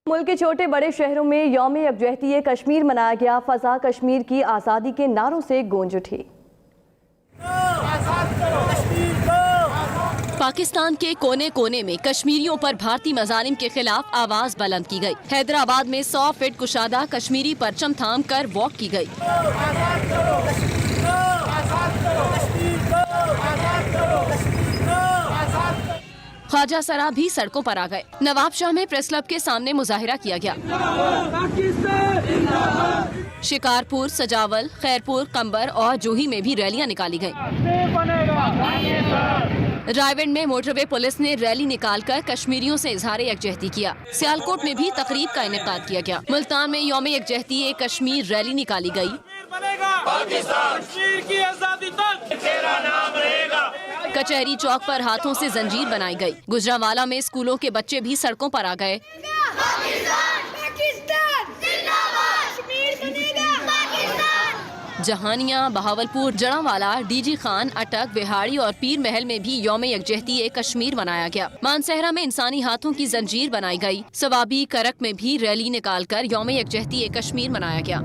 ملک کے چھوٹے بڑے شہروں میں یوم یکجہتی کشمیر منایا گیا۔ فضا کشمیر کی آزادی کے نعروں سے گونج اٹھی۔ پاکستان کے کونے کونے میں کشمیریوں پر بھارتی مظالم کے خلاف آواز بلند کی گئی۔ حیدرآباد میں 100 فٹ کشادہ کشمیری پرچم تھام کر واک کی گئی۔ خواجہ سرا بھی سڑکوں پر آ گئے۔ نواب شاہ میں پریس کلب کے سامنے مظاہرہ کیا گیا۔ شکارپور، سجاول، خیرپور، قمبر اور جوہی میں بھی ریلیاں نکالی گئیں۔ رائے میں موٹر وے پولیس نے ریلی نکال کر کشمیریوں سے اظہار یکجہتی کیا۔ سیالکوٹ میں بھی تقریب کا انعقاد کیا گیا۔ ملتان میں یوم یکجہتی کشمیر ریلی نکالی گئی۔ کچہری چوک پر ہاتھوں سے زنجیر بنائی گئی۔ گجرانوالہ میں اسکولوں کے بچے بھی سڑکوں پر آ گئے۔ جہانیاں، بہاولپور، جڑانوالہ، ڈی جی خان، اٹک، وہاڑی اور پیر محل میں بھی یوم یکجہتی کشمیر منایا گیا۔ مانسہرہ میں انسانی ہاتھوں کی زنجیر بنائی گئی۔ ثوابی کرک میں بھی ریلی نکال کر یوم یکجہتی کشمیر منایا گیا۔